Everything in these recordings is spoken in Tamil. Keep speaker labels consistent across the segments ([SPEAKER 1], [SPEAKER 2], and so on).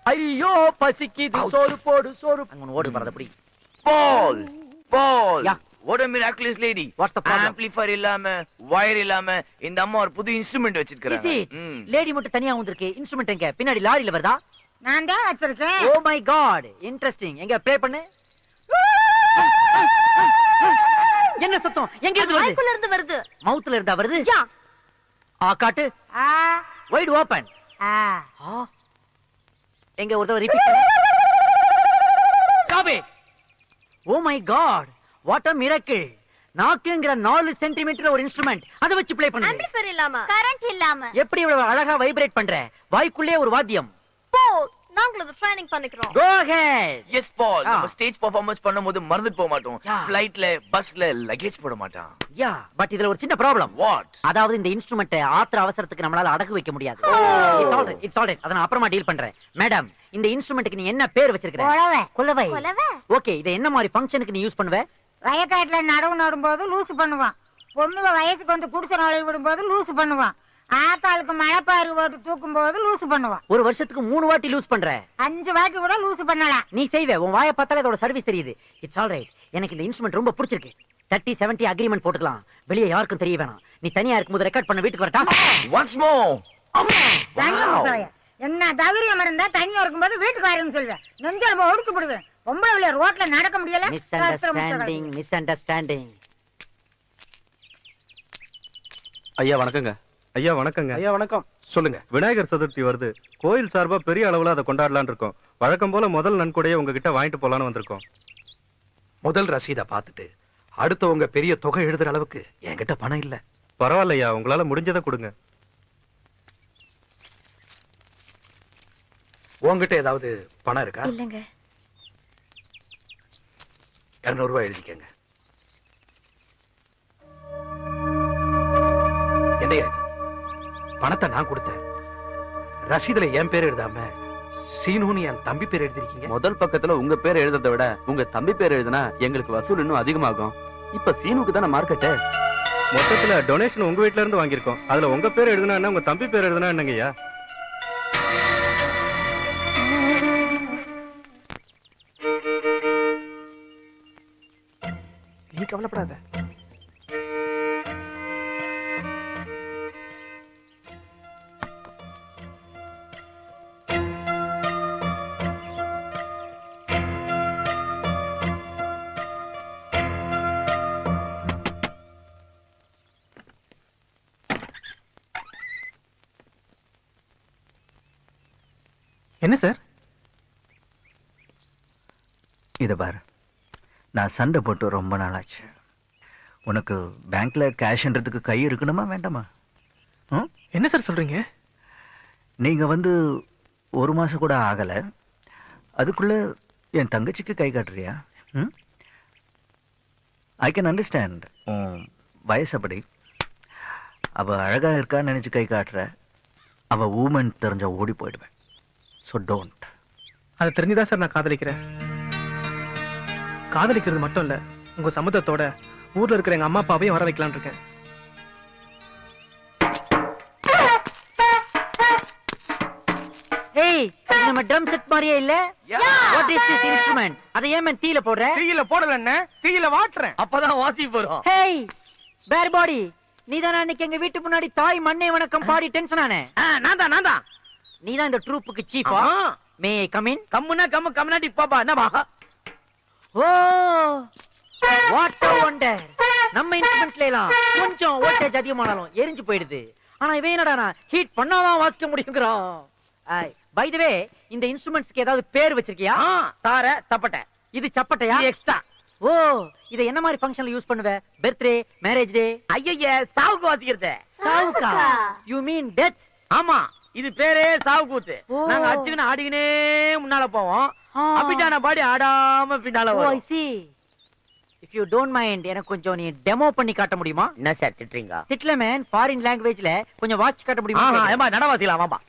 [SPEAKER 1] ஐயோ பசிக்குது, சோறு போடு சோறு. அங்க ஓடு பறத அப்படி.
[SPEAKER 2] பால் பால்
[SPEAKER 1] Yeah.
[SPEAKER 2] What a miraculous lady.
[SPEAKER 1] What's the problem?
[SPEAKER 2] Amplifier இல்லாம wire இல்லாம இந்த அம்மா ஒரு புது இன்ஸ்ட்ருமெண்ட் வச்சிருக்காங்க.
[SPEAKER 1] லேடி மட்டும் தனியா வந்திருக்கு. இன்ஸ்ட்ருமெண்ட் எங்க? பின்னாடி லாரியில வருதா?
[SPEAKER 3] நான் தான் வச்சிருக்கேன்.
[SPEAKER 1] Oh my God, interesting. எங்க ப்ளே பண்ணு. என்ன சத்தம்? எங்க இருந்து வருது?
[SPEAKER 3] வாய்க்குள்ள இருந்து வருது.
[SPEAKER 1] மவுத்ல இருந்தா வருது?
[SPEAKER 3] யா.
[SPEAKER 1] காட்டு. Wide open. எங்க ஒரு தடவை ரிப்பீட் பண்ணு. Stop it. Oh my God, what a miracle. நாக்குங்கற 4 சென்டிமீட்டர் ஒரு இன்ஸ்ட்ருமெண்ட். அத வச்சு ப்ளே பண்ணு.
[SPEAKER 3] ஆம்பிளிஃபையர் இல்லாம, கரண்ட் இல்லாம.
[SPEAKER 1] எப்படி இவ்வளவு அழகா வைப்ரேட் பண்ற? வாய்க்குள்ளே ஒரு வாத்தியம்.
[SPEAKER 3] போ, நாங்களும் ட்ரைனிங் பண்ணிக்கிறோம்.
[SPEAKER 1] Go ahead.
[SPEAKER 2] Yes Paul. நம்ம ஸ்டேஜ் பெர்ஃபார்மன்ஸ் பண்ணும்போது மறந்துட்டு போக மாட்டோம். ஃளைட்ல பஸ்ல லக்கேஜ் போட மாட்டோம்.
[SPEAKER 1] யா, பட் இதுல ஒரு சின்ன ப்ராப்ளம்.
[SPEAKER 2] What?
[SPEAKER 1] அதாவது இந்த இன்ஸ்ட்ருமெண்ட் ஆத்திர அவசரத்துக்கு நம்மளால அடகு வைக்க முடியாது. It's alright. அத நான் அப்புறமா டீல் பண்றேன். மேடம், இந்த இன்ஸ்ட்ருமெண்ட்க்கு நீ என்ன பேர் வச்சிருக்க?
[SPEAKER 3] கொலவை.
[SPEAKER 1] கொலவை.
[SPEAKER 3] கொலவை.
[SPEAKER 1] ஓகே, இத என்ன மாதிரி ஃபங்க்ஷனுக்கு நீ யூஸ் பண்ணுவ?
[SPEAKER 3] வயக்காட்டுல நடவு நடும்போது லூசு பண்ணுவான். பொண்ணுங்க வயசுக்கு வந்து குடிசை நுழைய விடும்போது லூசு பண்ணுவான். ஆத்தாளுக்கு மழைப்பாரு போட்டு தூக்கும் போது லூசு பண்ணுவான்.
[SPEAKER 1] ஒரு வருஷத்துக்கு 3 வாட்டி லூஸ் பண்ற.
[SPEAKER 3] 5 வாட்டி கூட லூசு பண்ணலாம்.
[SPEAKER 1] நீ செய்வே. உன் வாயை பார்த்தாலே அதோட சர்வீஸ் தெரியுது. It's alright. எனக்கு இந்த இன்ஸ்ட்ருமெண்ட் ரொம்ப பிடிச்சிருக்கு. 30-70 அக்ரிமெண்ட் போட்டுக்கலாம். வெளியே யாருக்கும் தெரிய வேணாம். நீ தனியா இருக்கும்போது ரெக்கார்ட் பண்ண வீட்டுக்கு வரட்டா?
[SPEAKER 2] Once more.
[SPEAKER 3] என்ன தைரியம் இருந்தா தனியா இருக்கும்போது வீட்டுக்கு வரேன்னு சொல்லுவேன். நெஞ்சல் ஒடுத்து போடுவேன். பொம்பளை ரோட்ல நடக்க முடியல.
[SPEAKER 1] Miss understanding.
[SPEAKER 4] ஐயா வணக்கங்க.
[SPEAKER 5] ஐயா வணக்கங்க.
[SPEAKER 4] ஐயா வணக்கம்.
[SPEAKER 5] சொல்லுங்க. விநாயகர் சதுர்த்தி வருது. கோயில் சார்பா பெரிய அளவுல அதை கொண்டாடலாம்னு இருக்கோம். வழக்கம் போல முதல் நன்கொடையை உங்ககிட்ட வாங்கிட்டு போலான்னு வந்திருக்கோம்.
[SPEAKER 4] முதல் ரசீதை பார்த்துட்டு அடுத்தவங்க பெரிய தொகை எழுதுற அளவுக்கு என்கிட்ட பணம் இல்ல.
[SPEAKER 5] பரவாயில்லையா, உங்களால முடிஞ்சதை கொடுங்க.
[SPEAKER 4] உங்ககிட்ட ஏதாவது பணம் இருக்கா?
[SPEAKER 3] இல்லங்க.
[SPEAKER 4] 200 ரூபாய் எழுதிக்கங்க. என்னையா இது? பணத்தை நான் கொடுத்தேன். ரசீதுல என் பேர் எழுதாம சீனுன்னு என் தம்பி பேர் எழுதிருக்கீங்க.
[SPEAKER 6] முதல் பக்கத்துல உங்க பேர் எழுதுறதை விட உங்க தம்பி பேர் எழுதுனா எங்களுக்கு வசூல் இன்னும் அதிகமாகும். இப்ப சீனுக்கு தானே மார்க்கெட்டு.
[SPEAKER 5] மொத்தத்துல டொனேஷன் உங்க வீட்ல இருந்து வாங்கியிருக்கோம். அதுல உங்க பேர் எழுதுனா என்ன, உங்க தம்பி பேர் எழுதுனா என்னங்கய்யா?
[SPEAKER 4] நீ கவலைப்படாத.
[SPEAKER 6] என்ன சார்? இத பாரு, நான் சண்டை போட்டு ரொம்ப நாளாச்சு. உனக்கு பேங்க்ல கேஷ்ன்றதுக்கு கை இருக்கணுமா வேண்டாமா?
[SPEAKER 4] என்ன சார் சொல்றீங்க?
[SPEAKER 6] நீங்க வந்து 1 மாசம் கூட ஆகல, அதுக்குள்ள என் தங்கச்சிக்கு கை காட்டுறியா? I can understand. வயசு அப்படி. அவ அழகா இருக்கான்னு நினைச்சு கை காட்டுற. அவ ஊமன் தெரிஞ்ச ஓடி போயிடுவேன். So don't.
[SPEAKER 4] அதை தெரிஞ்சுதான் சார் நான் காதலிக்கிறேன். காதலிக்கிறது மட்டும் இல்ல, உங்க சம்மதத்தோட ஊர்ல இருக்கிற எங்க அம்மா அப்பாவையும் வர வைக்கலான் இருக்கேன்.
[SPEAKER 1] ஏய், இது நம்ம ட்ரம் செட் மாதிரியே இல்ல? What is this instrument? அதை ஏன் தீயில போடுற?
[SPEAKER 4] தீயில போடல என்ன, தீயில வாட்டுறேன்.
[SPEAKER 2] அப்பதான் வாசி போறோம்.
[SPEAKER 1] ஹேய் பேர் பாடி, நீதானா அன்னைக்கு எங்க வீட்டு முன்னாடி தாய் மண்ணே வணக்கம் பாடி டென்ஷன் ஆனே?
[SPEAKER 2] நான் தான்.
[SPEAKER 1] நீதான் இந்த ட்ரூப்புக்கு சீஃபா? மே ஐ கம் இன்?
[SPEAKER 2] கம்முனா கம்முனாடி பாப்பா. என்னவா?
[SPEAKER 1] ஓ, வாட் a wonder. நம்ம இன்ஸ்ட்ருமெண்ட்ல எல்லாம் கொஞ்சம் வோல்டேஜ் அதிகமானாலும் எரிஞ்சு போயிடுது. ஆனா இவன் என்னடா ஹீட் பண்ணாதான் வாசிக்க முடியுங்கிறான். பை தி வே, இந்த இன்ஸ்ட்ருமெண்ட்ஸ்க்கு ஏதாவது பேர் வச்சிருக்கியா?
[SPEAKER 2] தார தப்பட்ட.
[SPEAKER 1] இது சப்பட்டையா?
[SPEAKER 2] எக்ஸ்ட்ரா.
[SPEAKER 1] ஓ, இத என்ன மாதிரி ஃபங்க்ஷன்ல யூஸ் பண்ணுவ? Birthday, marriage day?
[SPEAKER 2] ஐயய்ய, சாவுக்கு வாசிக்கிறது.
[SPEAKER 1] சாவுக்கா? You mean death?
[SPEAKER 2] ஆமா, இது பேரே சாவு கூத்து. நாங்க அடிச்சுக்கின்னு ஆடிக்கினே முன்னால போவோம். அபிட்டான பாடி ஆடாம பின்னால
[SPEAKER 1] ஓ, ஐ
[SPEAKER 2] வரும்.
[SPEAKER 1] see. If you don't mind, எனக்கு கொஞ்சம் நீ டெமோ பண்ணி காட்ட முடியுமா?
[SPEAKER 2] என்ன சார் திட்டுறீங்க?
[SPEAKER 1] திட்ல மேன், ஃபாரின் லாங்குவேஜ்ல கொஞ்சம் வாட்ச் காட்ட முடியுமா?
[SPEAKER 2] ஏமா நடவாசிக்கலாம் வாப்பா.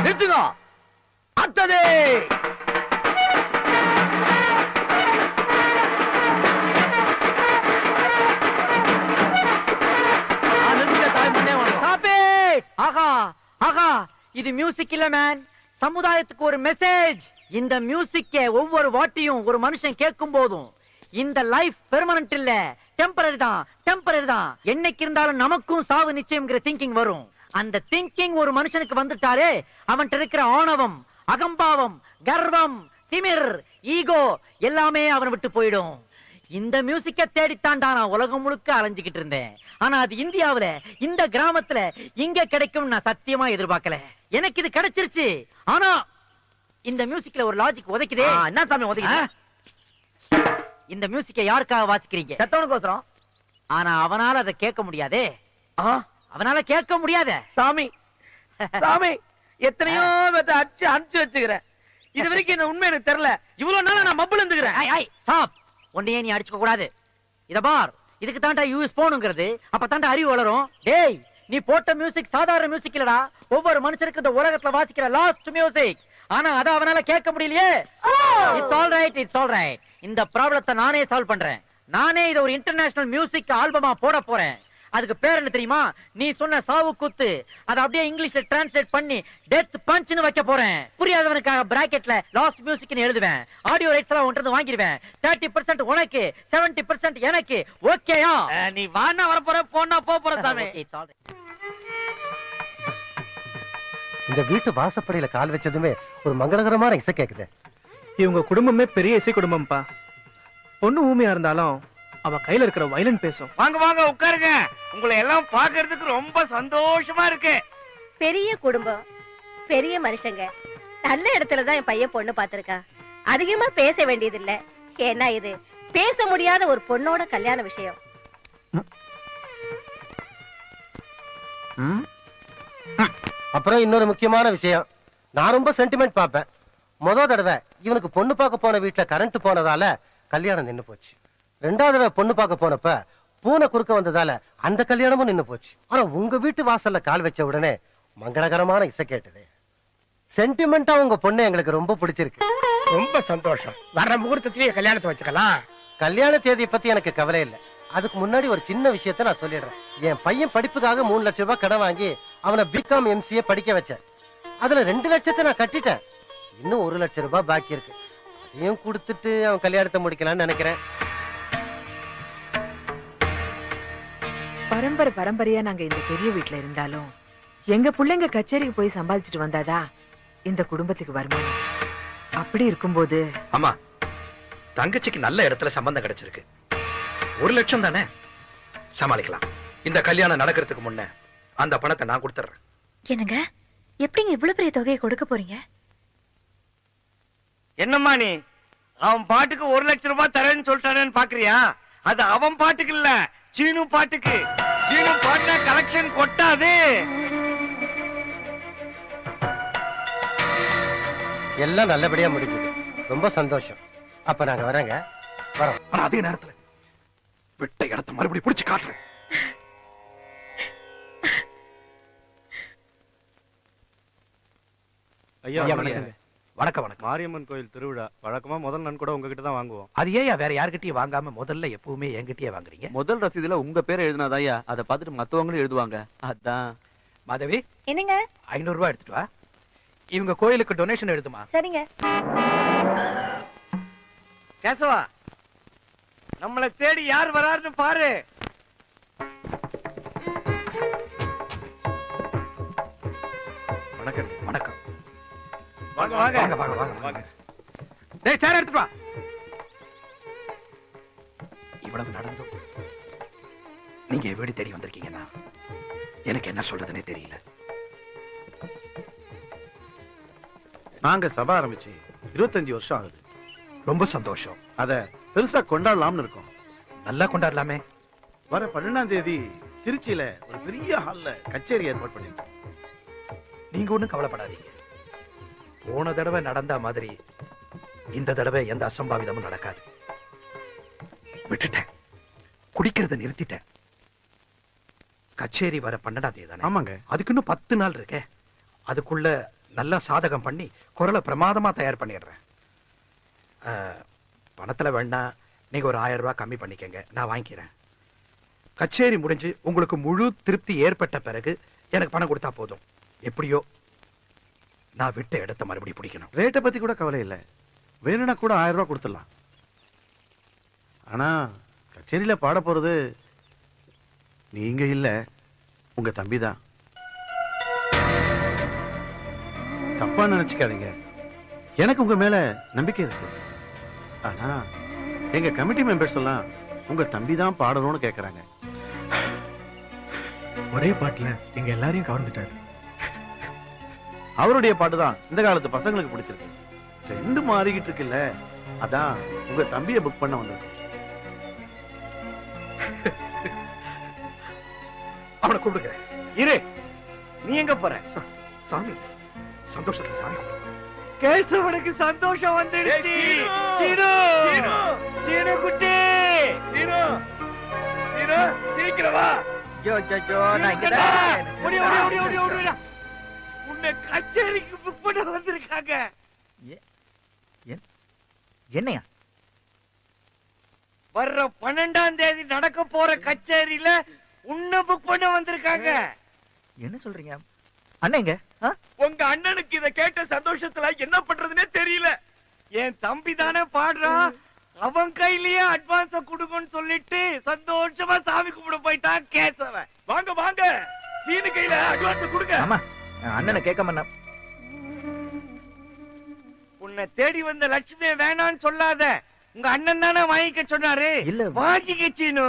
[SPEAKER 2] நிறுத்துங்க. அடுத்தது
[SPEAKER 1] இது மியூசிக் இல்ல மேன், சமுதாயத்துக்கு ஒரு மெசேஜ். இந்த மியூசிக்க ஒவ்வொரு வாட்டியும் ஒரு மனுஷன் கேட்கும் போதும் இந்த லைஃப் பெர்மனன்ட் இல்ல, டெம்பரரி தான், டெம்பரரி தான். என்னைக்கு இருந்தாலும் நமக்கும் சாவு நிச்சயம்ங்கிற திங்கிங் வரும். அந்த திங்கிங் ஒரு மனுஷனுக்கு வந்துட்டாலே அவன்கிட்ட இருக்கிற ஆணவம், அகம்பாவம், கர்வம், திமிர், ஈகோ எல்லாமே அவனை விட்டு போயிடும். இந்த மியூசிக்க தேடித்தாண்டா நான் உலகம் முழுக்க அலைஞ்சுக்கிட்டு இருந்தேன். ஆனா அது இந்தியாவுல இந்த கிராமத்துல இங்க கிடைக்கும் நான் சத்தியமா எதிர்பார்க்கல. எனக்கு இது கிடைச்சிருச்சு. ஆனா இந்த மியூசிக்ல ஒரு லாஜிக் உதைக்குதே.
[SPEAKER 2] என்ன சாமி உதைக்குது?
[SPEAKER 1] இந்த மியூசிக்க யாருக்காக வாசிக்கிறீங்க?
[SPEAKER 2] செத்தவனுக்கோசரம்.
[SPEAKER 1] ஆனா அவனால அதை கேட்க முடியாதே. அவனால கேட்க முடியாத.
[SPEAKER 2] சாமி சாமி எத்தனையோ பேத்தை அடிச்சு அனுப்பிச்சு வச்சுக்கிறேன். இது வரைக்கும் இந்த உண்மை எனக்கு தெரியல. இவ்வளவு நாளா நான் மப்புல இருந்துக்கிறேன்.
[SPEAKER 1] ஸ்டாப். உன்னையே நீ அடிச்சுக்க கூடாது. இத பார், இதுக்கு தாண்டா யூஎஸ் போனுங்கிறது. அப்ப தாண்டா அறிவு வளரும். டேய், நீ போட்ட மியூசிக் சாதாரண மியூசிக் இல்லடா. ஒவ்வொரு மனுஷனுக்கு இந்த உலகத்துல வாசிக்கிற லாஸ்ட் மியூசிக். ஆனா அத அவனால கேட்க முடியலையே. It's all right, it's all right. இந்த ப்ராப்ளத்தை நானே சால்வ் பண்றேன். நானே இத ஒரு இன்டர்நேஷனல் மியூசிக் ஆல்பமா போட போறேன். அதுக்கு பேர் என்ன தெரியுமா? நீ சொன்ன சாவு கூத்து. அத அப்படியே இங்கிலீஷ்ல டிரான்ஸ்லேட் பண்ணி டெத் பஞ்ச்னு வைக்க போறேன். புரியாதவனுக்காக பிராக்கெட்ல லாஸ்ட் மியூசிக்னு எழுதுவேன். ஆடியோ ரைட்ஸ் எல்லாம் ஒன்று வாங்கிடுவேன். 30% உனக்கு, 70% எனக்கு. ஓகேயா?
[SPEAKER 2] நீ வானா வர போற, போனா போற சாமி.
[SPEAKER 7] இந்த வீட்டு வாசப்படியில கால் வச்சதுமே ஒரு மங்களகரமான இசை கேக்குது.
[SPEAKER 8] இவங்க குடும்பமே பெரிய இசை குடும்பம்ப்பா. பொண்ணு ஊமையா இருந்தாலும் அவ கையில இருக்கிற வயலின் பேசும்.
[SPEAKER 2] வாங்க வாங்க உட்காருங்க. உங்களை எல்லாம் பாக்குறதுக்கு ரொம்ப சந்தோஷமா இருக்கு.
[SPEAKER 9] பெரிய குடும்பம், பெரிய மனுஷங்க. நல்ல இடத்துலதான் என் பையன் பொண்ணு பாத்திருக்கா. அதிகமா பேச வேண்டியது இல்ல. ஏன்னா இது பேச முடியாத ஒரு பொண்ணோட கல்யாண விஷயம்.
[SPEAKER 7] அப்புறம் இன்னொரு முக்கியமான விஷயம், நான் ரொம்ப சென்டிமெண்ட் பாப்பேன். முதல் தடவை இவனுக்கு பொண்ணு பார்க்க போன வீட்டுல கரண்ட் போனதால கல்யாணம் நின்னு போச்சு. ரெண்டாவது தடவை பொண்ணு பார்க்க போனப்ப பூனை குறுக்க வந்ததால அந்த கல்யாணமும் நின்னு போச்சு. ஆனா உங்க வீட்டு வாசல்ல கால் வச்ச உடனே மங்களகரமான இசை கேட்டது. சென்டிமெண்டா உங்க பொண்ணு எங்களுக்கு ரொம்ப பிடிச்சிருக்கு.
[SPEAKER 2] ரொம்ப சந்தோஷம். வர்ற முகூர்த்தத்திலேயே கல்யாணத்தை வச்சுக்கலாம்.
[SPEAKER 7] கல்யாண தேதியை பத்தி எனக்கு கவலை இல்லை. அதுக்கு முன்னாடி ஒரு சின்ன விஷயத்த நான் சொல்லிடுறேன். என் பையன் படிப்புக்காக 3 லட்சம் ரூபாய் கடன் வாங்கி அவனை பிகாம் MCA படிக்க வச்சேன். அதுல 2 லட்சத்தை நான் கட்டிட்டேன். இன்னும் 1 லட்சம் ரூபாய் பாக்கி இருக்கு. அதையும் கொடுத்துட்டு அவன் கல்யாணத்தை முடிக்கலாம்னு நினைக்கிறேன்.
[SPEAKER 10] பரம்பரையா நாங்க இந்த பெரிய வீட்டுல இருந்தாலும் எங்க பிள்ளைங்க கச்சேரிக்கு போய் சம்பாதிச்சுட்டு வந்தாதா இந்த குடும்பத்துக்கு வருமானம். அப்படி இருக்கும்போது
[SPEAKER 4] ஆமா, தங்கச்சிக்கு நல்ல இடத்துல சம்பந்தம் கிடைச்சிருக்கு. 1 லட்சம் தானே, சமாளிக்கலாம். இந்த கல்யாணம் நடக்கிறதுக்கு முன்ன அந்த பணத்தை நான் கொடுத்துறேன்.
[SPEAKER 9] என்னங்க, எப்படிங்க இவ்வளவு பெரிய தொகையை கொடுக்க போறீங்க?
[SPEAKER 2] என்னம்மா நீ அவன் பாட்டுக்கு 1 லட்சம் ரூபாய் தரேன்னு சொல்லிட்டானேன்னு பாக்குறியா? அது அவன் பாட்டுக்கு இல்ல, சீனு பாட்டுக்கு. சீனு பாட்டா கலெக்ஷன் கொட்டாது.
[SPEAKER 7] எல்லாம் நல்லபடியா முடிக்குது. ரொம்ப சந்தோஷம். அப்ப நாங்க வரேங்க. வரோம்.
[SPEAKER 4] ஆனா அதே நேரத்துல விட்ட இடத்தை மறுபடியும் பிடிச்சு காட்டுறேன்.
[SPEAKER 5] ஐயா
[SPEAKER 4] வணக்கம். வணக்கம் வணக்கம்.
[SPEAKER 5] மாரியம்மன் கோயில் திருவிழா வழக்கமா முதல் நன்கொடை உங்ககிட்ட தான் வாங்குவோம்.
[SPEAKER 4] அது ஏன் வேற யார்கிட்டயும் வாங்காம முதல்ல எப்பவுமே என்கிட்டயே வாங்குறீங்க?
[SPEAKER 8] முதல் ரசீதுல உங்க பேரை எழுதினாதாயா, அதை பார்த்துட்டு மத்தவங்களும் எழுதுவாங்க. அதான்.
[SPEAKER 4] மாதவி,
[SPEAKER 9] என்னங்க?
[SPEAKER 4] 500 ரூபாய் எடுத்துட்டு வா. இவங்க கோயிலுக்கு டொனேஷன் எடுத்துமா.
[SPEAKER 9] சரிங்க.
[SPEAKER 2] கேசவா, நம்மளை தேடி யார் வராருன்னு பாரு.
[SPEAKER 4] வணக்கம். வணக்கம்.
[SPEAKER 2] வாங்க வாங்க
[SPEAKER 4] வாங்க வாங்க வாங்க வாங்க. டேய், சேர் எடுத்துட்டு வா. இவ்வளவு நடந்தும் நீங்க எப்படி தேடி வந்திருக்கீங்கன்னா எனக்கு என்ன சொல்றதுன்னே தெரியல.
[SPEAKER 11] நாங்க சபை ஆரம்பிச்சு 25 வருஷம் ஆகுது.
[SPEAKER 4] ரொம்ப சந்தோஷம்.
[SPEAKER 11] அத பெருசா கொண்டாடலாம்னு இருக்கோம்.
[SPEAKER 4] நல்லா கொண்டாடலாமே.
[SPEAKER 11] வர 12ஆம் தேதி திருச்சியில ஒரு பெரிய ஹால்ல கச்சேரி ஏற்பாடு பண்ணிருக்கோம்.
[SPEAKER 4] நீங்க ஒண்ணும் கவலைப்படாதீங்க. போன தடவை நடந்த மாதிரி இந்த தடவை எந்த அசம்பாவிதமும் நடக்காது. விட்டுட்டேன், குடிக்கிறத நிறுத்திட்டேன். கச்சேரி வர 12ஆம் தேதி தானே?
[SPEAKER 11] ஆமாங்க.
[SPEAKER 4] அதுக்கு இன்னும் 10 நாள் இருக்கே. அதுக்குள்ள நல்லா சாதகம் பண்ணி குரலை பிரமாதமா தயார் பண்ணிடுறேன். பணத்துல வேணா நீங்க ஒரு 1000 ரூபாய் கம்மி பண்ணிக்கங்க, நான் வாங்கிக்கிறேன். கச்சேரி முடிஞ்சு உங்களுக்கு முழு திருப்தி ஏற்பட்ட பிறகு எனக்கு பணம் கொடுத்தா போதும். எப்படியோ நான் விட்ட இடத்த மறுபடியும் பிடிக்கணும்.
[SPEAKER 11] ரேட்டை பத்தி கூட கவலை இல்லை, வேணும்னா கூட 1000 ரூபாய் கொடுத்துடலாம். ஆனா கச்சேரியில பாட போறது நீங்க இல்ல, உங்க தம்பி தான். தப்பா நினைச்சுக்காதீங்க, எனக்கு உங்க மேல நம்பிக்கை இருக்கு. ஆனா எங்க கமிட்டி மெம்பர்ஸ் எல்லாம் உங்க தம்பி தான் பாடணும்னு கேக்குறாங்க.
[SPEAKER 8] ஒரே பாட்டுல எங்க எல்லாரையும் கவர்ந்துட்டாரு.
[SPEAKER 11] அவருடைய பாட்டு தான் இந்த காலத்து பசங்களுக்கு பிடிச்சிருக்கு. ட்ரெண்ட் மாறிக்கிட்டு இருக்குல்ல, அதான் உங்க தம்பியை புக் பண்ண வந்திருக்கோம்.
[SPEAKER 4] அவனை கூப்பிடுங்க.
[SPEAKER 2] இரு, நீ எங்க போற?
[SPEAKER 4] சாமி சந்தோஷத்துல சாமி கூப்பிடுங்க.
[SPEAKER 2] கேசவனுக்கு சந்தோஷம் வந்துடுச்சு. சீனு, சீனு குட்டி, சீனு, சீனு சீக்கிரம் வா. உன்னை கச்சேரிக்கு புக் பண்ண வந்திருக்காங்க.
[SPEAKER 6] என்னையா?
[SPEAKER 2] வர்ற 12ஆம் தேதி நடக்க போற கச்சேரியில உன்னை புக் பண்ண வந்திருக்காங்க.
[SPEAKER 6] என்ன சொல்றீங்க அண்ணங்க?
[SPEAKER 2] உங்க அண்ணனுக்கு இத கேட்ட சந்தோஷத்துல என்ன பண்றதுன்னே தெரியல. என் தம்பி தானே பாடுறான், அவன் கையிலேயே அட்வான்ஸ கொடுங்கன்னு சொல்லிட்டு சந்தோஷமா சாமி கும்பிட போயிட்டான் கேசவன். வாங்க வாங்க, சீனு கையில அட்வான்ஸ் கொடுங்க.
[SPEAKER 6] ஆமா, அண்ணனை கேட்காம
[SPEAKER 2] உன்னை தேடி வந்த லட்சுமியை வேணான்னு சொல்லாத, உங்க அண்ணன் தானே வாங்கிக்க சொன்னாரு.
[SPEAKER 6] இல்ல,
[SPEAKER 2] வாங்கிக்க சீனு.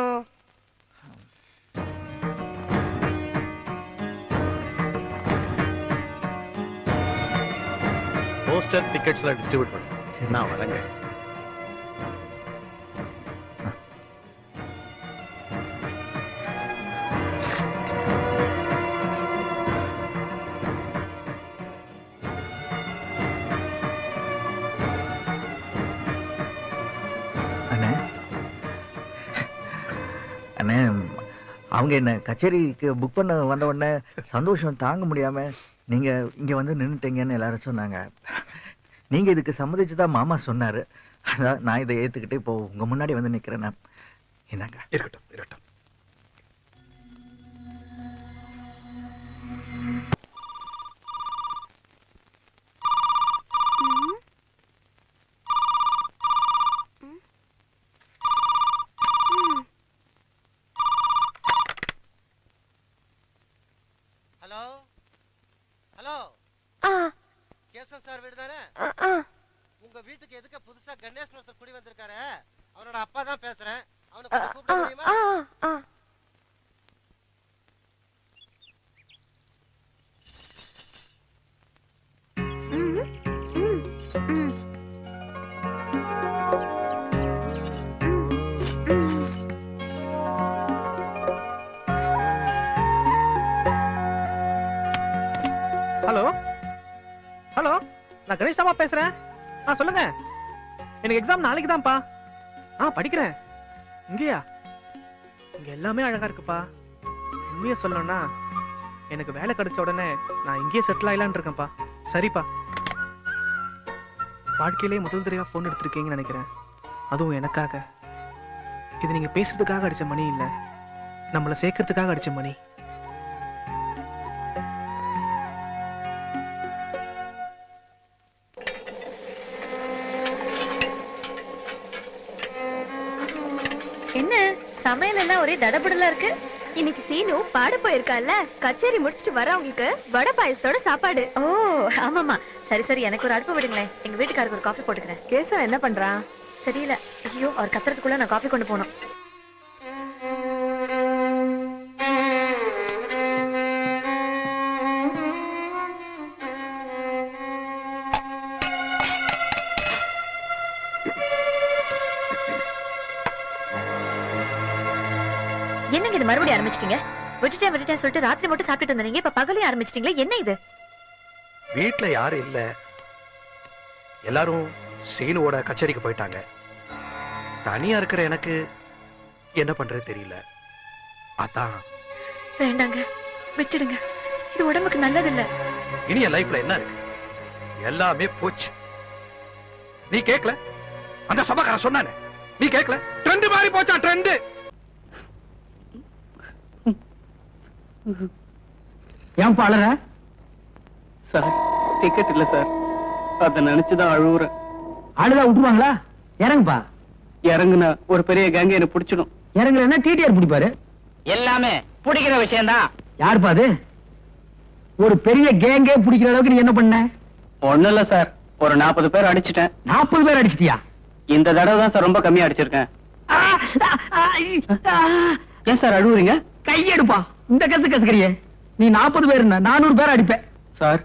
[SPEAKER 11] போஸ்டர் டிக்கெட்ஸ்லாம் டிஸ்ட்ரிபியூட் பண்ணுங்க. நான் வரேங்க.
[SPEAKER 6] அண்ணே, அண்ணே, அவங்க என்ன கச்சேரிக்கு புக் பண்ண வந்த உடனே சந்தோஷம் தாங்க முடியாம நீங்க இங்க வந்து நின்னுட்டீங்கன்னு எல்லாரும் சொன்னாங்க. நீங்க இதுக்கு சம்மதிச்சுதான் மாமா சொன்னாரு. அதான் நான் இதை ஏத்துக்கிட்டு இப்போ உங்க முன்னாடி வந்து நிக்கிறேன். இந்தாங்க.
[SPEAKER 4] இருக்கட்டும் இருக்கட்டும்.
[SPEAKER 7] ஹலோ ஹலோ, கேசவ் சார் வீடு தானே? உங்க வீட்டுக்கு எதுக்கு புதுசா கணேஷ் ஒருத்தர் குடி வந்திருக்காரு, அவனோட அப்பா தான் பேசுறேன். அவனை கொஞ்சம் கூப்பிட முடியுமா?
[SPEAKER 8] ஹலோ ஹலோ, நான் கணேஷ் தாமா பேசுறேன். சொல்லுங்க. எனக்கு எக்ஸாம் நாளைக்கு தான்ப்பா. படிக்கிறேன். இங்கேயா? இங்க எல்லாமே அழகா இருக்குப்பா. உண்மையை சொல்லணும்னா எனக்கு வேலை கிடைச்ச உடனே நான் இங்கேயே செட்டில் ஆயிலான்னு இருக்கேன்ப்பா. சரிப்பா. வாழ்க்கையிலே முதல் தடவையா போன் எடுத்திருக்கீங்கன்னு நினைக்கிறேன், அதுவும் எனக்காக. இது நீங்க பேசுறதுக்காக அடிச்ச மணி இல்ல, நம்மளை சேர்க்கறதுக்காக அடிச்ச மணி.
[SPEAKER 9] என்ன சமையல் எல்லாம் ஒரே தடபடலா இருக்கு? இன்னைக்கு சீனு பாட போயிருக்கால, கச்சேரி முடிச்சிட்டு வரவங்களுக்கு வடை பாயசத்தோட சாப்பாடு. ஓ ஆமாமா, சரி சரி, எனக்கு ஒரு அடுப்பு விடுங்களேன். எங்க வீட்டுக்காரருக்கு ஒரு காஃபி போட்டுக்கிறேன். கேசவன் என்ன பண்றான் தெரியல. ஐயோ, அவர் கத்துறதுக்குள்ள நான் காஃபி கொண்டு போனோம். என்னங்க இது மறுபடியும் ஆரம்பிச்சிட்டீங்க? விட்டுட்டேன் சொல்லிட்டு ராத்திரி மட்டும் சாப்பிட்டு இருந்தீங்க, இப்ப பகலே ஆரம்பிச்சிட்டீங்களா? என்ன இது?
[SPEAKER 4] வீட்டுல யாரும் இல்ல, எல்லாரும் சீனுவோட கச்சேரிக்கு போயிட்டாங்க. தனியா இருக்கிற எனக்கு என்ன பண்றது தெரியல. அதான்.
[SPEAKER 9] வேண்டாங்க, விட்டுடுங்க. இது உடம்புக்கு நல்லது இல்ல.
[SPEAKER 4] இனி என் லைஃப்ல என்ன இருக்கு? எல்லாமே போச்சு. நீ கேட்கல? அந்த சபாக்காரன் சொன்னானே, நீ கேட்கல? ட்ரெண்ட் மாறி போச்சா? ட்ரெண்ட்.
[SPEAKER 1] ஏன் பாளற சார்?
[SPEAKER 12] டிக்கெட் இல்ல சார். அத நினைச்சுதான் அழுவுறேன்.
[SPEAKER 13] ஆளுதான் விட்டுருவாங்களா? இறங்குப்பா.
[SPEAKER 12] இறங்குனா ஒரு பெரிய கேங்க என்ன பிடிச்சிடும்.
[SPEAKER 13] இறங்குலன்னா டிடிஆர் பிடிப்பாரு.
[SPEAKER 12] எல்லாமே பிடிக்கிற விஷயம் தான்.
[SPEAKER 13] யாருப்பா அது? ஒரு பெரிய கேங்கே பிடிக்கிற அளவுக்கு நீ என்ன பண்ண?
[SPEAKER 12] ஒண்ணும் இல்ல சார், ஒரு 40 பேர் அடிச்சிட்டேன்.
[SPEAKER 13] 40 பேர் அடிச்சிட்டியா?
[SPEAKER 12] இந்த தடவை தான் சார் ரொம்ப கம்மியா அடிச்சிருக்கேன். ஏன் சார் அழுவுறீங்க?
[SPEAKER 13] கையெடுப்பா. இந்த கத்து கத்துக்கிறியே. நீ 40 பேர் 400 பேர் அடிப்பேன்.
[SPEAKER 12] சார்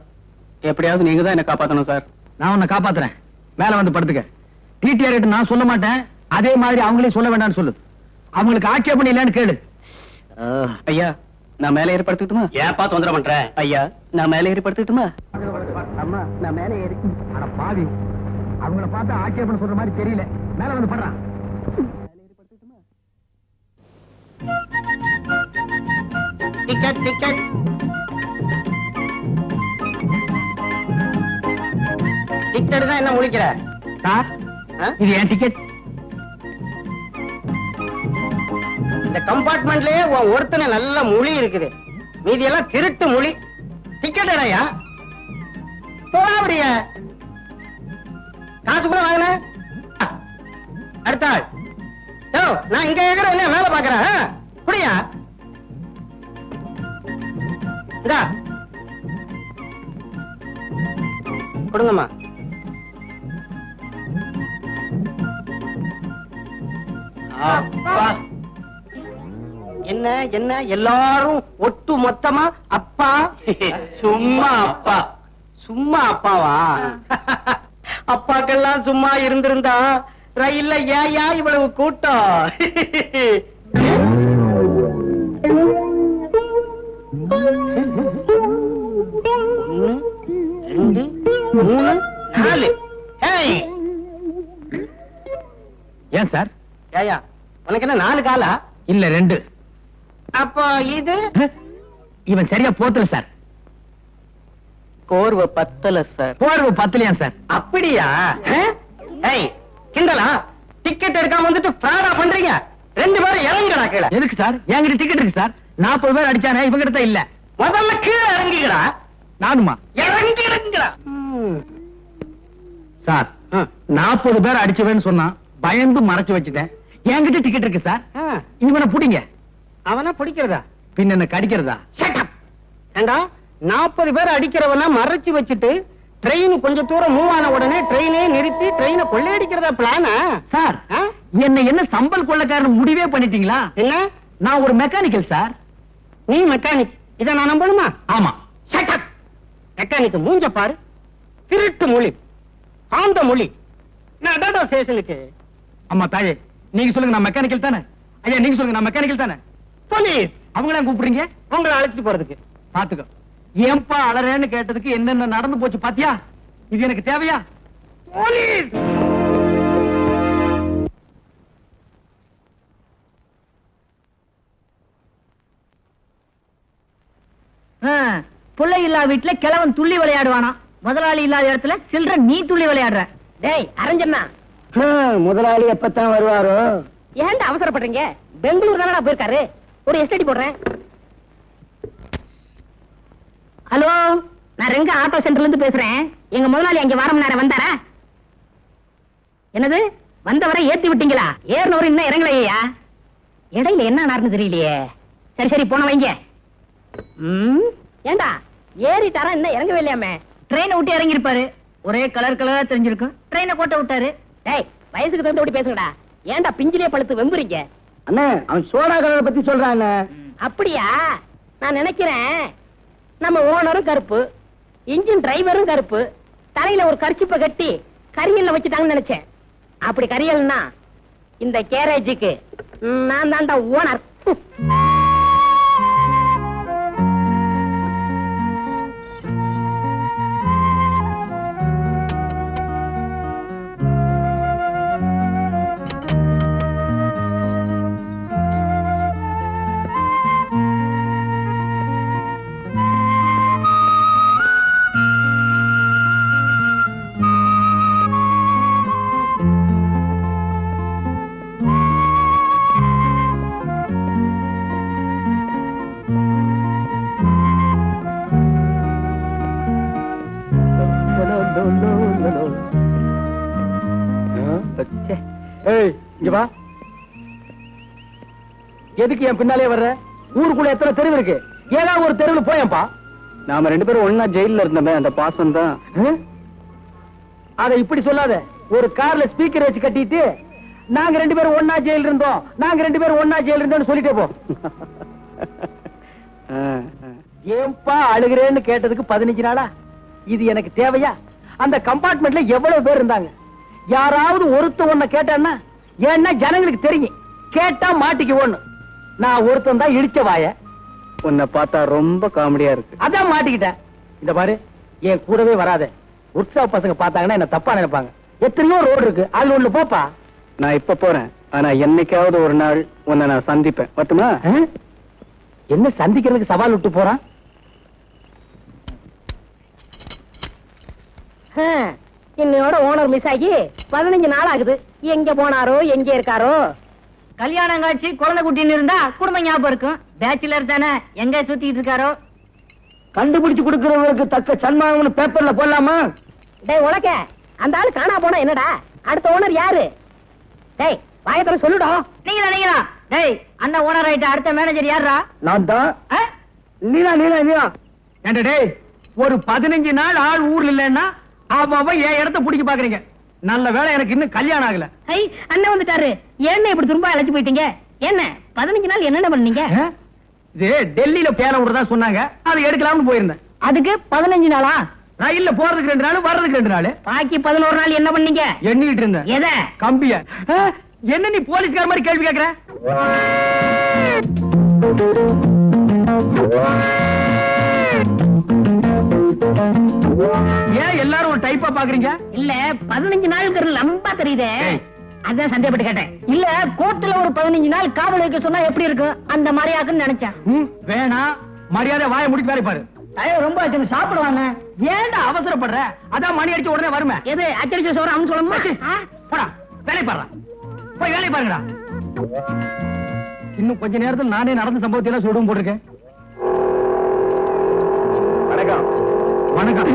[SPEAKER 12] எப்படியாவது நீங்க தான் என்ன காப்பாத்தணும் சார்.
[SPEAKER 13] நான் உன்னை காப்பாத்துறேன். மேல வந்து படுத்துக்க. டிடிஆர் கிட்ட நான் சொல்ல மாட்டேன், அதே மாதிரி அவங்களே சொல்ல வேண்டாம்னு சொல்லு. அவங்களுக்கு ஆட்சேபணம் இல்லைன்னு கேளு.
[SPEAKER 12] ஐயா நான் மேல ஏறி படுத்துக்கிட்டுமா?
[SPEAKER 13] ஏப்பா தொந்தரவு பண்ற?
[SPEAKER 12] ஐயா நான் மேல ஏறி படுத்துக்கிட்டுமா?
[SPEAKER 13] அம்மா நான் மேல ஏறி. அட பாவி, அவங்கள பார்த்தா ஆட்சேபணம் சொல்ற மாதிரி தெரியல. மேல வந்து படுறான்.
[SPEAKER 7] டிக்கெட் டிக்கெட் டிக்கெட் தான் என்ன முழிக்கிற?
[SPEAKER 13] சார் இது என் டிக்கெட்.
[SPEAKER 7] இந்த கம்பார்ட்மெண்ட்லயே ஒருத்தனை நல்ல மொழி இருக்குது, மீதி எல்லாம் திருட்டு மொழி. டிக்கெட் இல்லையா? போறிய காசு கூட வாங்கின. அடுத்த ஆள். நான் இங்க என்ன மேல பாக்குறேன். புரியா? கொடுங்கம்மா. என்ன என்ன எல்லாரும் ஒட்டு மொத்தமா அப்பா? சும்மா அப்பா. சும்மா அப்பாவா? அப்பாக்கெல்லாம் சும்மா இருந்திருந்தா ரயில்ல ஏயா இவ்வளவு கூட்டம்? ஒண்ணு 2 3 4.
[SPEAKER 13] ஏன் சார்?
[SPEAKER 7] ஏயா உனக்கு என்ன 4 காலா?
[SPEAKER 13] இல்ல 2.
[SPEAKER 7] அப்போ இது
[SPEAKER 13] இவன் சரியா போத்துல சார்.
[SPEAKER 12] கோர்வை பத்தல சார்.
[SPEAKER 13] போர்வை பத்தலையா சார்?
[SPEAKER 7] அப்படியா? கிண்டலா? டிக்கெட் எடுக்காம வந்துட்டு ஃப்ராடா பண்றீங்க. 2 பேரும் இறங்குடா கீழே.
[SPEAKER 13] எதுக்கு சார்? என்கிட்ட டிக்கெட் இருக்கு சார். 40 பேர் அடிச்சானே, இவங்க கிட்ட இல்ல.
[SPEAKER 7] முதல்ல கீழே இறங்குகிறா.
[SPEAKER 13] நானுமா?
[SPEAKER 7] இறங்குறா
[SPEAKER 13] சார். 40 பேர் அடிச்சவேன்னு சொன்னா பயந்து மறைச்சு வச்சுட்டேன். என்கிட்ட டிக்கெட் இருக்கு சார். இவனை புடிங்க.
[SPEAKER 7] அவனா பிடிக்கிறதா?
[SPEAKER 13] பின்ன என்ன கடிக்கிறதா?
[SPEAKER 7] ஏண்டா 40 பேர் அடிக்கிறவனா மறைச்சு வச்சுட்டு ட்ரெயின் கொஞ்சம் தூரம் மூவ் ஆன உடனே ட்ரெயினே நிறுத்தி ட்ரெயினை கொள்ளையடிக்கிறதா பிளானா?
[SPEAKER 13] சார் என்ன சம்பல் கொள்ளக்காரன் முடிவே பண்ணிட்டீங்களா?
[SPEAKER 7] என்ன?
[SPEAKER 13] நான் ஒரு மெக்கானிக்கல் சார்.
[SPEAKER 7] நீ மெக்கானிக்? இத நான் நம்பணுமா?
[SPEAKER 13] ஆமா.
[SPEAKER 7] மெக்கானிக் மூஞ்ச பாரு. திருட்டு மொழி, ஆந்த மொழி. நடடா ஸ்டேஷனுக்கு.
[SPEAKER 13] அம்மா தாயே, நீங்க சொல்லுங்க நான் மெக்கானிக்கல் தானே? ஐயா நீங்க சொல்லுங்க நான் மெக்கானிக்கல் தானே?
[SPEAKER 7] போலீஸ்
[SPEAKER 13] அவங்கள கூப்பிடுறீங்க?
[SPEAKER 7] உங்களை அழைச்சிட்டு போறதுக்கு.
[SPEAKER 13] பாத்துக்கோ. ஏன்பா அலறேன்னு கேட்டதுக்கு என்னென்ன நடந்து போச்சு பாத்தியா? இது எனக்கு தேவையா?
[SPEAKER 7] போலீஸ்!
[SPEAKER 3] பிள்ளை இல்லா வீட்டுல கிழவன் துள்ளி விளையாடுவானா? முதலாளி இல்லாத இடத்துல சில்ட்ரன் நீ துள்ளி விளையாடுற. டேய் அரஞ்சண்ணா,
[SPEAKER 7] முதலாளி எப்பத்தான் வருவாரோ?
[SPEAKER 3] ஏன்டா அவசரப்படுறீங்க? பெங்களூர் தானடா போயிருக்காரு. ஒரு எஸ்டடி போடுறேன். ஹலோ, நான் ரெங்க ஆட்டோ சென்டர்ல இருந்து பேசுறேன். எங்க முதலாளி அங்க வாரம் நேரம் வந்தாரா? என்னது? வந்தவரை ஏத்தி விட்டீங்களா? ஏறினவரை இன்னும் இறங்கலையா? இடையில என்ன நடந்து தெரியலையே. சரி சரி போன வைங்க. ஏண்டா ஏறிட்டாரா? இன்னும் இறங்கவே இல்லையாமே. ட்ரெயினை விட்டு இறங்கி இருப்பாரு. ஒரே கலர் கலரா தெரிஞ்சிருக்கும். ட்ரெயினை கோட்டை விட்டாரு. டேய் வயசுக்கு தகுந்த விட்டு பேசுங்கடா. ஏண்டா பிஞ்சிலே பழுத்து வெம்புறீங்க?
[SPEAKER 7] அண்ணா அவன் சோடா கலரை பத்தி சொல்றான்.
[SPEAKER 3] அப்படியா? நான் நினைக்கிறேன் நம்ம ஓனரும் கருப்பு, இன்ஜின் டிரைவரும் கருப்பு, தலையில ஒரு கர்ச்சிப்பை கட்டி கரியல்ல வச்சுட்டாங்கன்னு நினைச்சேன். அப்படி கரியல்னா இந்த கேரேஜுக்கு நான் தான்டா ஓனர்.
[SPEAKER 13] எதுக்கு என் பின்னாலே வர்ற? ஊருக்குள்ள எத்தனை தெருவு இருக்கு, ஏதாவது ஒரு தெருவில் போயப்பா.
[SPEAKER 12] நாம 2 பேரும் ஒன்னா ஜெயில இருந்தோமே, அந்த பாசம் தான்.
[SPEAKER 13] அதை இப்படி சொல்லாத. ஒரு கார்ல ஸ்பீக்கர் வச்சு கட்டிட்டு நாங்க 2 பேரும் ஒன்னா ஜெயில இருந்தோம், நாங்க 2 பேரும் ஒன்னா ஜெயில இருந்தோம்னு சொல்லிட்டே போ. ஏன்பா அழுகிறேன்னு கேட்டதுக்கு 15 நாளா? இது எனக்கு தேவையா? அந்த கம்பார்ட்மெண்ட்ல எவ்வளவு பேர் இருந்தாங்க. யாராவது ஒருத்த ஒன்ன கேட்டான்னா, ஏன்னா ஜனங்களுக்கு தெரியும் கேட்டா மாட்டிக்குவோன்னு. நான் ஒருத்தன் தான் இடிச்ச வாய.
[SPEAKER 12] உன்னை பார்த்தா ரொம்ப காமெடியா இருக்கு.
[SPEAKER 13] அதான் மாட்டிக்கிட்டேன். இந்த பாரு, என் கூடவே வராத. உற்சாக பசங்க பார்த்தாங்கன்னா என்ன தப்பா நினைப்பாங்க. எத்தனையோ ரோடு இருக்கு, அதுல ஒண்ணு போப்பா.
[SPEAKER 12] நான் இப்ப போறேன், ஆனா என்னைக்காவது ஒரு நாள் உன்னை நான் சந்திப்பேன். மட்டுமா?
[SPEAKER 13] என்ன சந்திக்கிறதுக்கு சவால் விட்டு போறான்? இன்னையோட ஓனர் மிஸ் ஆகி 15 நாள் ஆகுது. எங்க போனாரோ, எங்க இருக்காரோ?
[SPEAKER 3] கல்யாணம் காட்சி குழந்தை குட்டின்னு இருந்தா குடும்ப ஞாபகம் இருக்கும். பேச்சுலர் தானே, எங்க சுத்திட்டு இருக்காரோ?
[SPEAKER 13] கண்டுபிடிச்சு கொடுக்கிறவங்களுக்கு தக்க சன்மானம்னு பேப்பர்ல போடலாமா?
[SPEAKER 3] டேய் உலக, அந்த ஆளு காணா போனா என்னடா? அடுத்த ஓனர் யாரு? டேய் வாயத்துல சொல்லுடா. நீங்களா? டேய் அந்த ஓனர் ஆயிட்ட அடுத்த மேனேஜர் யாரா?
[SPEAKER 13] நான் தான். நீலா.
[SPEAKER 8] ஏண்டா டேய், ஒரு 15 நாள் ஆள் ஊர்ல இல்லன்னா அவ என் இடத்த பிடிக்க பாக்குறீங்க. நல்ல வேளை எனக்கு இன்னும் கல்யாணம் ஆகல.
[SPEAKER 3] ஐ அண்ணன் வந்துட்டாரு. என்ன இப்படி திரும்ப அழைச்சு போயிட்டீங்க? என்ன 15 நாள் என்னென்ன பண்ணீங்க?
[SPEAKER 8] இது டெல்லியில பேர விடுறதா சொன்னாங்க, அதை எடுக்கலாம்னு போயிருந்தேன்.
[SPEAKER 3] அதுக்கு 15 நாளா?
[SPEAKER 8] ரயில்ல போறதுக்கு 2 நாள், வர்றதுக்கு 2 நாள்.
[SPEAKER 3] பாக்கி 11 நாள் என்ன பண்ணீங்க?
[SPEAKER 8] எண்ணிட்டு இருந்தேன்.
[SPEAKER 3] எதை?
[SPEAKER 8] கம்பிய. என்ன நீ போலீஸ்கார மாதிரி கேள்வி கேக்குற? ஏன் எல்லாரும் ஒரு டைப்பா பாக்குறீங்க?
[SPEAKER 3] இல்ல 15 நாளுக்கு லம்பா தெரியுதே, அதான் சந்தேகப்பட்டு கேட்டேன். இல்ல கோர்ட்ல ஒரு 15 நாள் காவல் வைக்க சொன்னா எப்படி இருக்கும், அந்த மாதிரி ஆக்குன்னு நினைச்சேன்.
[SPEAKER 8] வேணாம், மரியாதை வாயை முடிச்சு வேலை பாரு.
[SPEAKER 3] ரொம்ப சாப்பிடுவாங்க.
[SPEAKER 8] ஏன்டா அவசரப்படுற? அதான் மணி அடிச்ச உடனே வருமே.
[SPEAKER 3] எது அச்சடிச்ச சோறு அவன் சொல்லணுமா?
[SPEAKER 8] போடா வேலை பாரு, போய் வேலை பாருங்கடா. இன்னும் கொஞ்ச நேரத்தில் நானே நடந்த சம்பவத்தை எல்லாம் சொல்லுவோம் போட்டிருக்கேன். வணக்கம். வணக்கம்.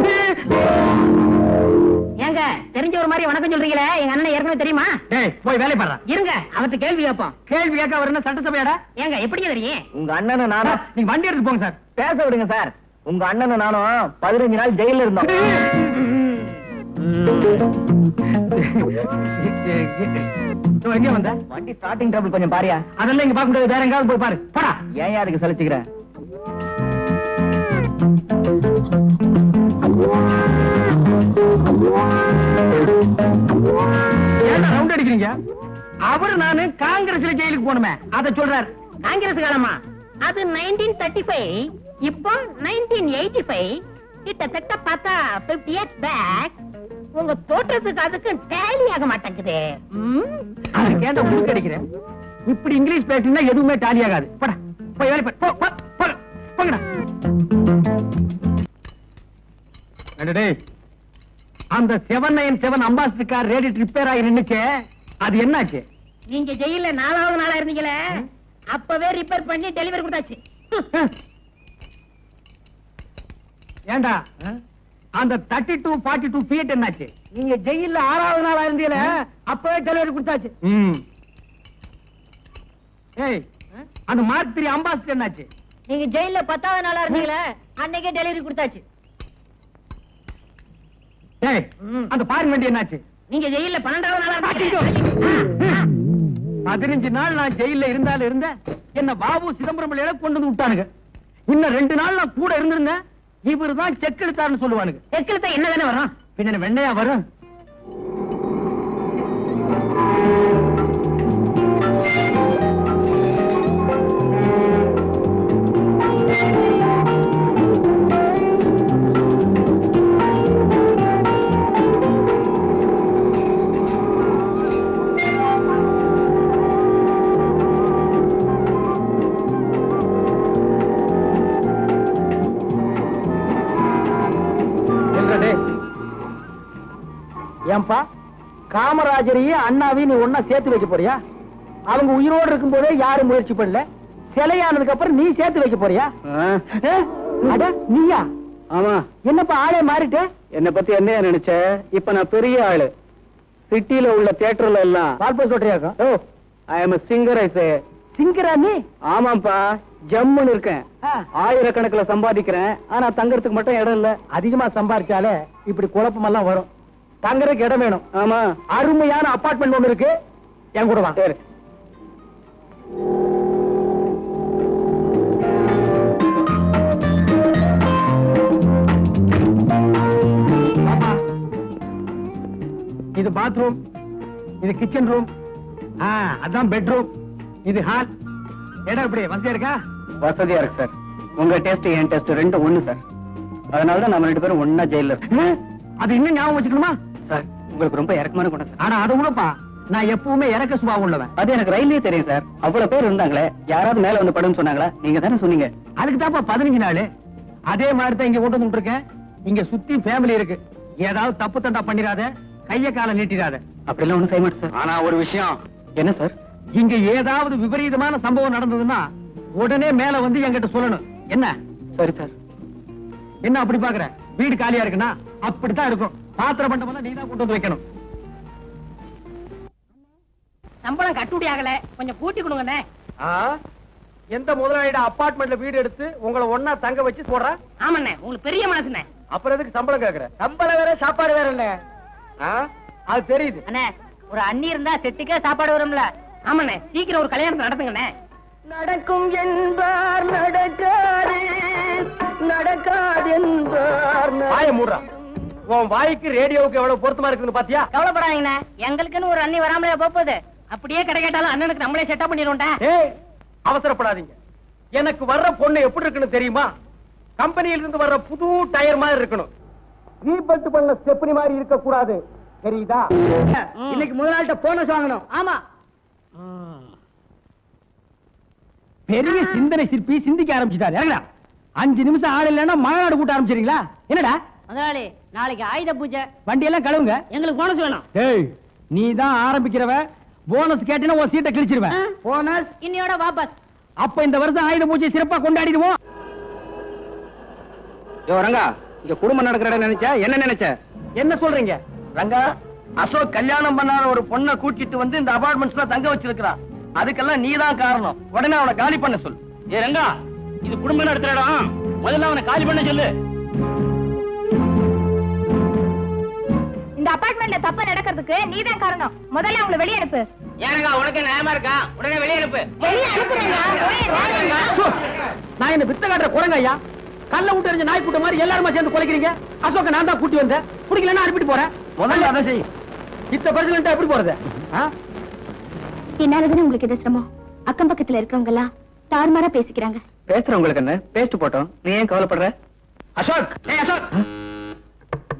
[SPEAKER 3] ஏங்க தெரிஞ்ச ஒரு மாதிரி வணக்கம் சொல்றீங்களே, எங்க அண்ணன் ஏற்கனவே தெரியுமா?
[SPEAKER 8] டேய் போய் வேலை பாரு.
[SPEAKER 3] இருங்க அவர்கிட்ட கேள்வி கேட்போம்.
[SPEAKER 8] கேள்வி கேட்க வரணும் சட்டசபையாடா?
[SPEAKER 3] ஏங்க எப்படி தெரியும்?
[SPEAKER 13] உங்க அண்ணனும் நானும்
[SPEAKER 8] நீங்க வண்டி எடுத்து போங்க சார்.
[SPEAKER 13] பேச விடுங்க சார். உங்க அண்ணனும் நானும் 15 நாள் ஜெயில இருந்தோம்.
[SPEAKER 8] எங்க வந்த?
[SPEAKER 13] வண்டி ஸ்டார்டிங் ட்ரபிள் கொஞ்சம் பாரியா.
[SPEAKER 8] அதெல்லாம் இங்க பார்க்க முடியாது, வேற எங்காவது போய் பாரு. போடா.
[SPEAKER 13] ஏன் அதுக்கு சலிச்சுக்கிறேன்?
[SPEAKER 8] ஏன்டா ரவுண்ட் அடிக்கிறீங்க? அவரு நானு காங்கிரஸ்ல ஜெயிலுக்கு போனுமே, அத சொல்றாரு.
[SPEAKER 3] காங்கிரஸ் காலமா? அது 1935, இப்போ 1985. கிட்டத்தட்ட பார்த்தா 50 years பேக். உங்க தோற்றத்துக்கு அதுக்கு டேலி ஆக மாட்டேங்குது.
[SPEAKER 8] ஏன்டா உங்களுக்கு அடிக்கிறேன்? இப்படி இங்கிலீஷ் பேசினா எதுவுமே டாலி ஆகாது. போடா போய் வேலை பாரு. போங்கடா. டேய், அந்த 797 அம்பாசிடர் கார் ரேடியேட்டர் ரிப்பேர் ஆகி நின்னுச்சே, அது என்னாச்சு?
[SPEAKER 3] நீங்க ஜெயில 4வது நாளா இருந்தீங்களே, அப்பவே ரிப்பேர் பண்ணி டெலிவரி கொடுத்தாச்சு.
[SPEAKER 8] ஏண்டா அந்த 32, 42 ஃபீட் என்னாச்சு?
[SPEAKER 13] நீங்க ஜெயில 6வது நாளா இருந்தீங்களே, அப்பவே டெலிவரி கொடுத்தாச்சு.
[SPEAKER 8] ஏய், அந்த மார்க் 3 அம்பாசிடர் என்னாச்சு?
[SPEAKER 3] நீங்க ஜெயில 10வது நாளா இருந்தீங்களே, அன்னைக்கே டெலிவரி கொடுத்தாச்சு.
[SPEAKER 8] ஏய், அந்த ஃபாரின் வண்டி என்னாச்சு?
[SPEAKER 3] நீங்க ஜெயில 12வது நாளா இருந்தீங்க.
[SPEAKER 8] 15 நாள் நான் ஜெயில இருந்தாலும் இருந்தேன், என்ன பாபு சிதம்பரம் பிள்ளையில கொண்டு வந்து விட்டானுங்க. இன்னும் 2 நாள் நான் கூட இருந்திருந்தேன், இவருதான் செக் எடுத்தாருன்னு சொல்லுவானுங்க.
[SPEAKER 3] செக் எடுத்தா என்ன தானே வரும்?
[SPEAKER 8] பின்ன வெண்ணையா வரும்.
[SPEAKER 13] ஏன்பா, காமராஜரையும் அண்ணாவையும் நீ ஒன்னா சேர்த்து வைக்க போறியா? அவங்க உயிரோடு இருக்கும் போதே யாரும் முயற்சி பண்ணல, சிலையானதுக்கு அப்புறம் நீ சேர்த்து வைக்க போறியா? அட நீயா?
[SPEAKER 12] ஆமா.
[SPEAKER 13] என்னப்பா ஆளே மாறிட்டு?
[SPEAKER 12] என்ன பத்தி என்ன நினைச்ச? இப்ப நான் பெரிய ஆளு. சிட்டில உள்ள தியேட்டர்ல எல்லாம்
[SPEAKER 13] பால்போஸ் சொல்றியாக்கா?
[SPEAKER 12] ஓ, ஐ அம் a singer, I say.
[SPEAKER 13] சிங்கரா நீ?
[SPEAKER 12] ஆமாப்பா, ஜம்முன்னு இருக்கேன். ஆயிரக்கணக்கில் சம்பாதிக்கிறேன். ஆனா தங்கறதுக்கு மட்டும் இடம் இல்ல.
[SPEAKER 13] அதிகமா சம்பாதிச்சாலே இப்படி குழப்பமெல்லாம் வரும். தங்கறதுக்கு இடம் வேணும்.
[SPEAKER 12] ஆமா,
[SPEAKER 13] அருமையான அபார்ட்மெண்ட் ஒண்ணு இருக்கு, என் கூட வா.
[SPEAKER 12] சரி.
[SPEAKER 13] இது பாத்ரூம், இது கிச்சன் ரூம், அதான் பெட்ரூம், இது ஹால். இடம் எப்படி வசதியா இருக்கா?
[SPEAKER 12] வசதியா இருக்கு சார். உங்க டேஸ்ட் என் டேஸ்ட் ரெண்டும் ஒண்ணு சார். அதனாலதான் நம்ம 2 பேரும் ஒன்னா ஜெயில இருக்கு.
[SPEAKER 13] அது இன்னும் ஞாபகம் வச்சுக்கணுமா
[SPEAKER 12] சார்? உங்களுக்கு ரொம்ப இறக்கமான குணம் சார்.
[SPEAKER 13] ஆனா அது கூடப்பா, நான் எப்பவுமே இறக்க சுபாவம் உள்ளவன்.
[SPEAKER 12] அது எனக்கு ரயிலே தெரியும் சார். அவ்வளவு பேர் இருந்தாங்களே, யாராவது மேல வந்து படுன்னு சொன்னாங்களா? நீங்க தானே சொன்னீங்க.
[SPEAKER 13] அதுக்கு தான்ப்பா 15 நாள். அதே மாதிரி தான் இங்க கொண்டு வந்து இருக்கேன். இங்க சுத்தி ஃபேமிலி இருக்கு. ஏதாவது தப்பு தண்டா பண்ணிராத, கைய கால நீட்டிராத.
[SPEAKER 12] அப்படிலாம் ஒண்ணும் செய்ய மாட்டேன் சார்.
[SPEAKER 13] ஆனா ஒரு விஷயம்,
[SPEAKER 12] என்ன சார்?
[SPEAKER 13] இங்க ஏதாவது விபரீதமான சம்பவம் நடந்ததுன்னா உடனே மேல வந்து என்கிட்ட சொல்லணும். என்ன?
[SPEAKER 12] சரி சார்.
[SPEAKER 13] என்ன அப்படி பாக்குற? வீடு காலியா இருக்குன்னா அப்படித்தான் இருக்கும். பாத்திர பண்டமெல்லாம் நீதான் கொண்டு வந்து வைக்கணும்.
[SPEAKER 3] சம்பளம் கட்டுப்படி ஆகல, கொஞ்சம் கூட்டி கொடுங்கண்ணே.
[SPEAKER 13] எந்த முதலாளியோட அபார்ட்மெண்ட்ல வீடு எடுத்து உங்களை ஒன்னா தங்க வச்சு போடுற?
[SPEAKER 3] ஆமாண்ணே, உங்களுக்கு பெரிய மனசுண்ணே.
[SPEAKER 13] அப்புறம் எதுக்கு சம்பளம் கேக்குற? சம்பளம் வேற சாப்பாடு வேற இல்ல. அது தெரியுது
[SPEAKER 3] அண்ணே, ஒரு அண்ணி இருந்தா செட்டுக்கே சாப்பாடு வரும்ல. ஆமாண்ணே, சீக்கிரம் ஒரு கல்யாணத்தை நடத்துங்கண்ணே. நடக்கும் என்பார் நடக்காது, நடக்காது என்பார்.
[SPEAKER 13] வாய மூடுறா. உன் வாய்க்கு ரேடியோவுக்கு எவ்வளவு பொருத்தமா இருக்குன்னு பாத்தியா?
[SPEAKER 3] கவலைப்படாதீங்கண்ணே, எங்களுக்குன்னு ஒரு அண்ணி வராமலே போகுது. அப்படியே கடை கேட்டாலும் அண்ணனுக்கு நம்மளே செட்டப் பண்ணிடுவோம்டா.
[SPEAKER 13] ஏய், அவசரப்படாதீங்க. எனக்கு வர்ற பொண்ணு எப்படி இருக்குன்னு தெரியுமா? கம்பெனியில இருந்து வர்ற புது டயர் மாதிரி இருக்கணும். ரீபல்ட் பண்ண ஸ்டெப்னி மாதிரி இருக்க கூடாது, தெரியுதா? இன்னைக்கு முதலாளிட்ட போனஸ் வாங்கணும்.
[SPEAKER 3] ஆமா,
[SPEAKER 13] பெரிய சிந்தனை சிற்பி சிந்திக்க ஆரம்பிச்சுட்டாரு. இறங்கடா. 5 நிமிஷம் ஆள் இல்லைன்னா மாநாடு கூட்ட ஆரம்பிச்சிருங்களா? என்னடா
[SPEAKER 3] முதலாளி, நாளைக்கு ஆயுத பூஜை,
[SPEAKER 13] வண்டி எல்லாம் கழுவுங்க.
[SPEAKER 3] எங்களுக்கு போனஸ் வேணும்.
[SPEAKER 13] ஏய், நீ தான் ஆரம்பிக்கிறவ. போனஸ் கேட்டீங்கன்னா உன் சீட்டை கிழிச்சிருவேன்.
[SPEAKER 3] போனஸ் இன்னையோட வாபஸ்.
[SPEAKER 13] அப்ப இந்த வருஷம் ஆயுத பூஜை சிறப்பா கொண்டாடிடுவோம்.
[SPEAKER 12] யோ ரங்கா, இங்க குடும்பம் நடக்கிற இடம் நினைச்சா என்ன நினைச்ச?
[SPEAKER 13] என்ன சொல்றீங்க?
[SPEAKER 2] ரங்கா, அசோக் கல்யாணம் பண்ணாத ஒரு பொண்ணை கூட்டிட்டு வந்து இந்த அபார்ட்மெண்ட்ஸ்ல தங்க வச்சிருக்கான். அதுக்கெல்லாம் நீதான் காரணம். உடனே அவனை காலி பண்ண சொல்லு. ஏ ரங்கா, இது குடும்பம் நடத்துற இடம். முதல்ல அவனை காலி பண்ண சொல்லு.
[SPEAKER 9] இந்த அபார்ட்மெண்ட்ல தப்பு நடக்கிறதுக்கு நீதான் காரணம். முதல்ல அவங்களை வெளியே அனுப்பு.
[SPEAKER 3] ஏங்க உனக்கு நியாயமா இருக்கா? உடனே வெளியே அனுப்பு.
[SPEAKER 9] வெளியே அனுப்புறேங்க.
[SPEAKER 13] நான் என்ன வித்த காட்டுற குரங்க ஐயா? கல்ல விட்டு எறிஞ்ச நாய் கூட்ட மாதிரி எல்லாருமா சேர்ந்து குலைக்கிறீங்க. அசோக்க நான் தான் கூட்டி வந்தேன். பிடிக்கலன்னா அனுப்பிட்டு போறேன். முதல்ல அதை செய். இத்த பிரச்சனை எப்படி போறது?
[SPEAKER 9] என்னாலதானே உங்களுக்கு எது சிரமம்? அக்கம் பக்கத்துல இருக்கிறவங்க எல்லாம் தாறுமாறா பேசிக்கிறாங்க.
[SPEAKER 12] பேசுறவங்களுக்கு என்ன? பேசிட்டு போட்டோம். நீ ஏன் கவலைப்படுற?
[SPEAKER 13] அசோக், ஏய் அசோக்.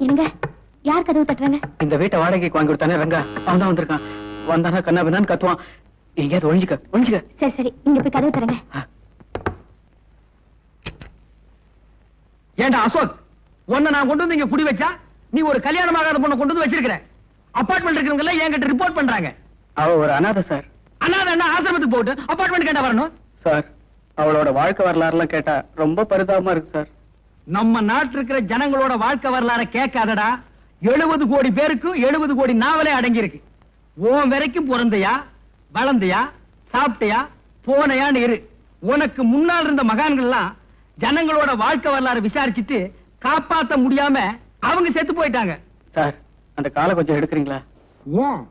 [SPEAKER 9] என்னங்க, யார் கதவு தட்டுறாங்க?
[SPEAKER 12] இந்த வீட்டை வாடகைக்கு வாங்கி கொடுத்தானே ரங்கா, அவன் தான் வந்திருக்கான். வந்தானா கண்ணா பின்னான்னு கத்துவான். எங்கேயாவது ஒழிஞ்சுக்க.
[SPEAKER 9] சரி சரி, நீங்க போய் கதவு தரங்க.
[SPEAKER 13] ஏண்டா அசோக், உன்னை நான் கொண்டு வந்து இங்க குடி வச்சா நீ ஒரு கல்யாணமாகாத பொண்ணை கொண்டு வந்து வச்சிருக்கிற. அபார்ட்மெண்ட் இருக்கிறவங்க எல்லாம் என்கிட்ட ரிப்போர்ட் பண்றாங்க.
[SPEAKER 12] அவ ஒரு அனாதை சார்.
[SPEAKER 13] அனாதை என்ன ஆசிரமத்துக்கு போட்டு அபார்ட்மெண்ட் கேட்டா வரணும்?
[SPEAKER 12] சார், அவளோட வாழ்க்கை வரலாறுலாம் கேட்டா ரொம்ப பரிதாபமா இருக்கு சார்.
[SPEAKER 13] நம்ம நாட்டில் இருக்கிற ஜனங்களோட வாழ்க்கை வரலாற கேட்காதடா. 70 கோடி பேருக்கு 70 கோடி நாவலே அடங்கி இருக்கு. உன் வரைக்கும் பிறந்தையா, வளர்ந்தையா, சாப்பிட்டையா, போனையான்னு இரு. உனக்கு முன்னால் இருந்த மகான்கள்லாம் ஜனங்களோட வாழ்க்கை வரலாறு விசாரிச்சுட்டு காப்பாத்த முடியாம அவங்க செத்து போயிட்டாங்க.
[SPEAKER 12] சார், அந்த காலை கொஞ்சம் எடுக்கிறீங்களா?
[SPEAKER 13] ஏன்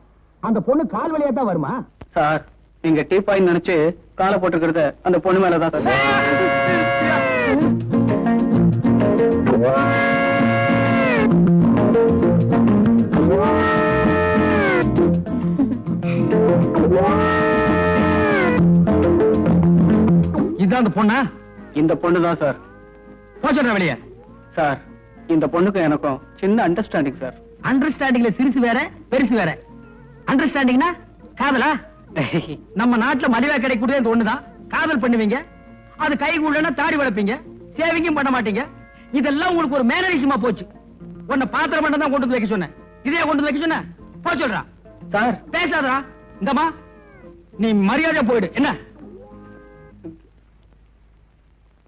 [SPEAKER 13] அந்த பொண்ணு கால் வழியா தான் வருமா?
[SPEAKER 12] சார், நீங்க டீ பாயிண்ட் நினைச்சு காலை போட்டுக்கிறத அந்த பொண்ணு மேலதான் சார்.
[SPEAKER 13] இதுதான் அந்த பொண்ணா?
[SPEAKER 12] இந்த பொண்ணு தான் சார்.
[SPEAKER 13] போச்சுற வெளியே.
[SPEAKER 12] சார், இந்த பொண்ணுக்கும் எனக்கும் சின்ன அண்டர்ஸ்டாண்டிங் சார்.
[SPEAKER 13] அண்டர்ஸ்டாண்டிங்ல சிறுசு வேற பெருசு வேற. அண்டர்ஸ்டாண்டிங்னா காதலா? நம்ம நாட்டுல மலிவா கிடைக்கக்கூடிய இந்த ஒண்ணுதான். காதல் பண்ணுவீங்க, அது கை கூடனா தாடி வளர்ப்பீங்க, சேவிங்கும் பண்ண மாட்டீங்க. இதெல்லாம் உங்களுக்கு ஒரு மேனரிசமா போச்சு. உன்னை பாத்திரம் மட்டும் தான் கொண்டு வந்து வைக்க சொன்னேன். இதே கொண்டு வந்து வைக்க சொன்ன போ சொல்றா.
[SPEAKER 12] சார்
[SPEAKER 13] பேசாதடா. இந்தமா நீ மரியாதை போயிடு. என்ன